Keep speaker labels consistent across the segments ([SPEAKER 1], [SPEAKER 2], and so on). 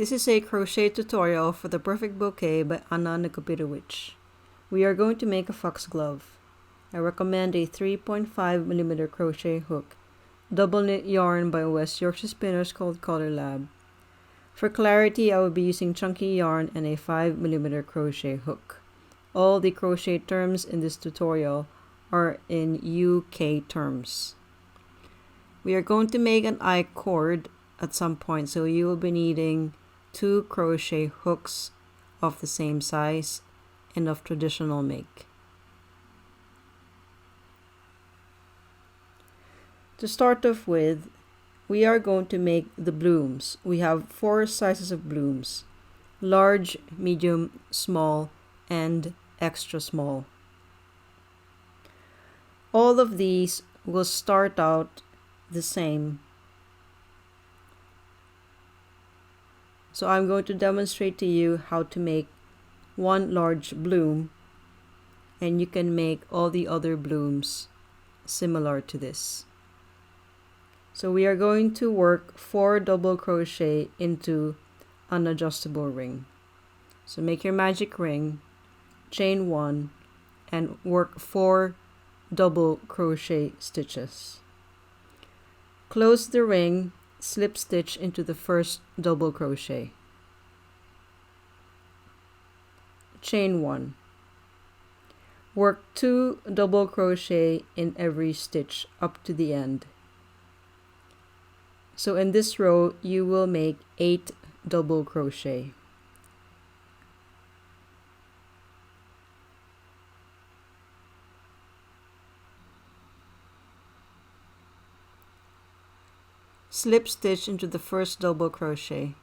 [SPEAKER 1] This is a crochet tutorial for the Perfect Bouquet by Anna Nikipirowicz. We are going to make a foxglove. I recommend a 3.5mm crochet hook, double knit yarn by West Yorkshire spinners called ColourLab. For clarity, I will be using chunky yarn and a 5mm crochet hook. All the crochet terms in this tutorial are in UK terms. We are going to make an I-cord at some point, so you will be needing 2 crochet hooks of the same size and of traditional make. To start off with, we are going to make the blooms. We have 4 sizes of blooms: large, medium, small, and extra small. All of these will start out the same. So I'm going to demonstrate to you how to make one large bloom, and you can make all the other blooms similar to this. So we are going to work 4 double crochet into an adjustable ring. So make your magic ring, chain 1, and work 4 double crochet stitches. Close the ring, slip stitch into the first double crochet. Chain 1. Work 2 double crochet in every stitch up to the end. So in this row, you will make 8 double crochet. Slip stitch into the first double crochet.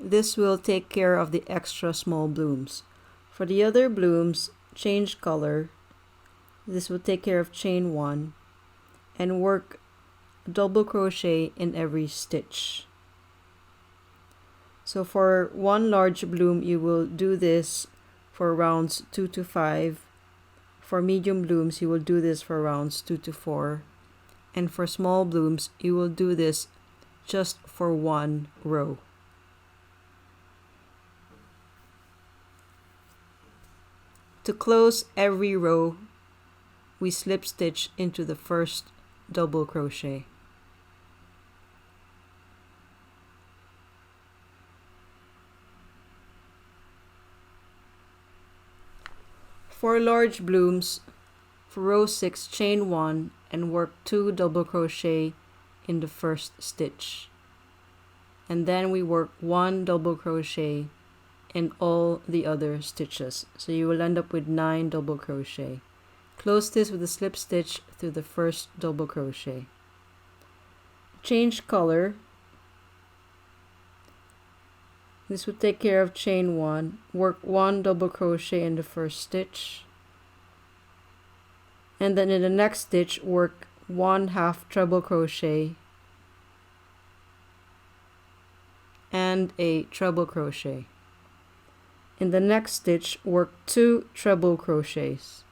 [SPEAKER 1] This will take care of the extra small blooms. For the other blooms, change color. This will take care of chain 1 and work double crochet in every stitch. So for one large bloom, you will do this for rounds 2 to 5. For medium blooms, you will do this for rounds 2 to 4. And for small blooms, you will do this just for one row. To close every row, we slip stitch into the first double crochet. For large blooms, for row 6, chain 1 and work 2 double crochet in the first stitch. And then we work 1 double crochet in all the other stitches. So you will end up with 9 double crochet. Close this with a slip stitch through the first double crochet. Change color. This will take care of chain 1. Work 1 double crochet in the first stitch. And then in the next stitch, work 1/2 treble crochet and a treble crochet. In the next stitch, work 2 treble crochets.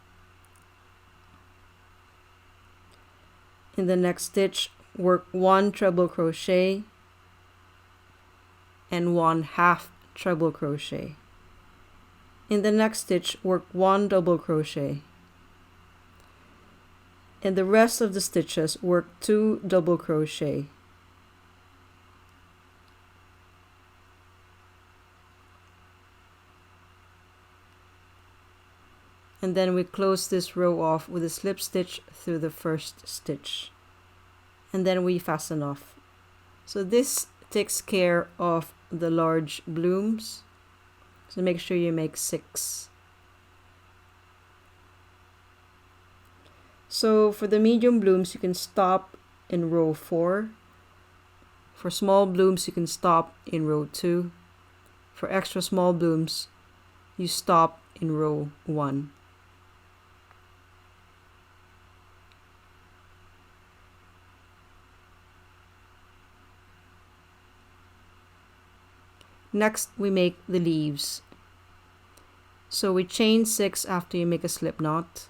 [SPEAKER 1] In the next stitch, work 1 treble crochet and 1/2 treble crochet. In the next stitch, work 1 double crochet. In the rest of the stitches, work 2 double crochet. And then we close this row off with a slip stitch through the first stitch. And then we fasten off. So this takes care of the large blooms. So make sure you make 6. So for the medium blooms, you can stop in row 4. For small blooms, you can stop in row 2. For extra small blooms, you stop in row 1. Next, we make the leaves. So we chain 6 after you make a slip knot.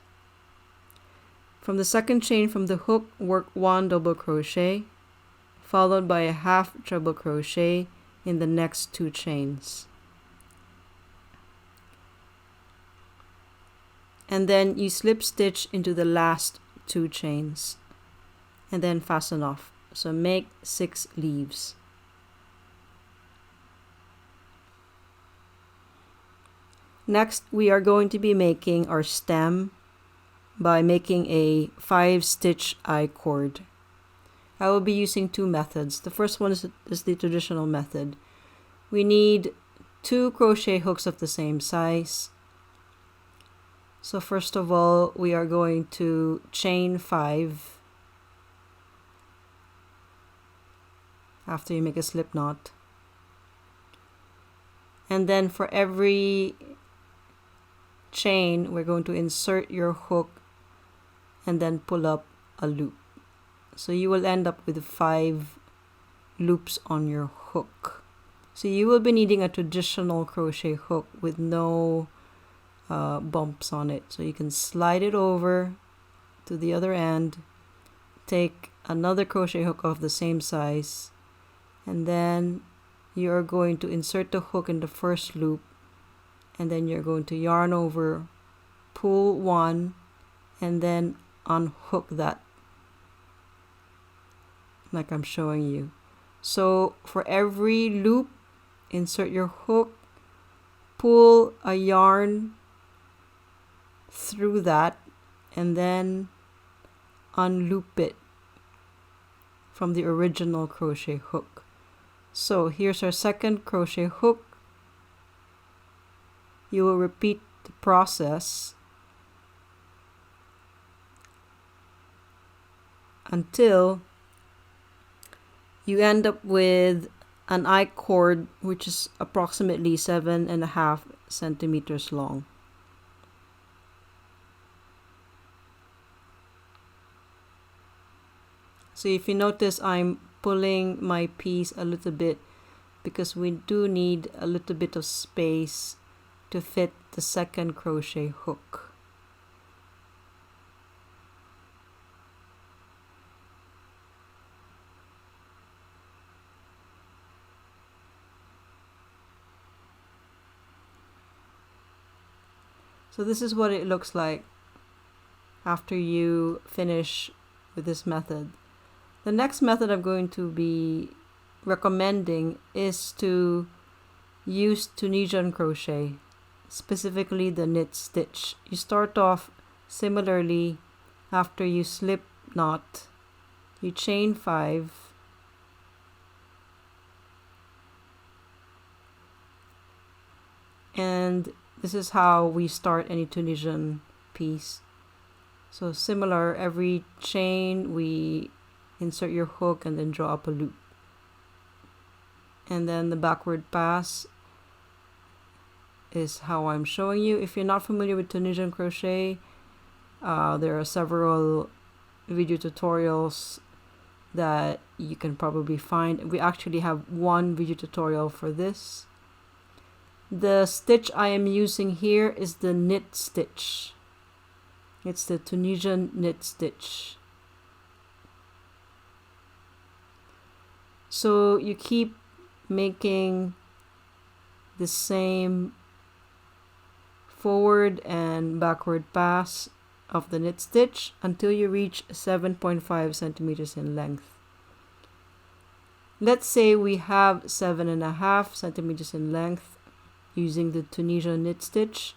[SPEAKER 1] From the second chain from the hook, work 1 double crochet, followed by a 1/2 treble crochet in the next 2 chains. And then you slip stitch into the last 2 chains and then fasten off. So make 6 leaves. Next, we are going to be making our stem by making a 5 stitch I-cord. I will be using 2 methods. The first one is the traditional method. We need 2 crochet hooks of the same size. So first of all, we are going to chain 5 after you make a slip knot. And then for every chain, we're going to insert your hook and then pull up a loop. So you will end up with 5 loops on your hook. So you will be needing a traditional crochet hook with no bumps on it. So you can slide it over to the other end, take another crochet hook of the same size, and then you're going to insert the hook in the first loop, and then you're going to yarn over, pull 1, and then unhook that like I'm showing you. So for every loop, insert your hook, pull a yarn through that, and then unloop it from the original crochet hook. So here's our second crochet hook. You will repeat the process until you end up with an I-cord which is approximately 7.5 centimeters long. So if you notice, I'm pulling my piece a little bit because we do need a little bit of space to fit the second crochet hook. So this is what it looks like after you finish with this method. The next method I'm going to be recommending is to use Tunisian crochet, specifically the knit stitch. You start off similarly. After you slip knot, you chain 5, and this is how we start any Tunisian piece. So similar, every chain we insert your hook and then draw up a loop. And then the backward pass is how I'm showing you. If you're not familiar with Tunisian crochet, there are several video tutorials that you can probably find. We actually have one video tutorial for this. The stitch I am using here is the knit stitch. It's the Tunisian knit stitch. So you keep making the same forward and backward pass of the knit stitch until you reach 7.5 centimeters in length. Let's say we have 7.5 centimeters in length using the Tunisian knit stitch.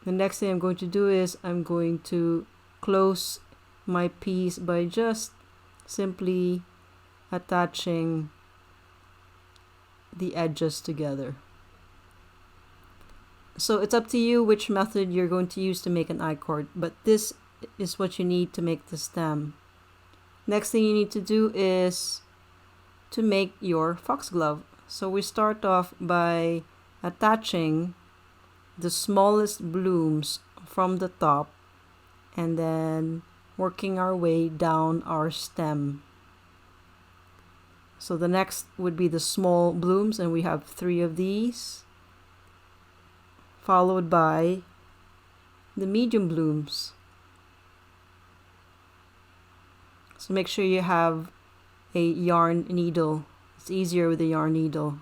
[SPEAKER 1] The next thing I'm going to do is I'm going to close my piece by just simply attaching the edges together. So it's up to you which method you're going to use to make an I-cord, but this is what you need to make the stem. Next thing you need to do is to make your foxglove. So we start off by attaching the smallest blooms from the top and then working our way down our stem. So the next would be the small blooms, and we have 3 of these, followed by the medium blooms. So make sure you have a yarn needle. It's easier with a yarn needle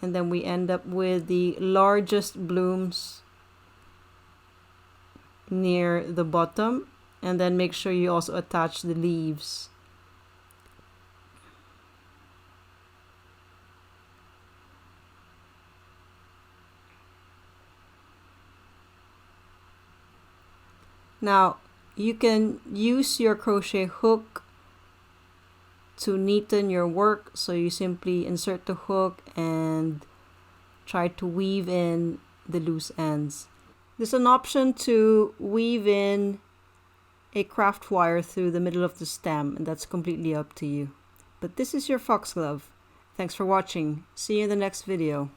[SPEAKER 1] and then we end up with the largest blooms near the bottom, and then make sure you also attach the leaves. Now you can use your crochet hook to neaten your work, so you simply insert the hook and try to weave in the loose ends. There's an option to weave in a craft wire through the middle of the stem, and that's completely up to you. But this is your foxglove. Thanks for watching. See you in the next video.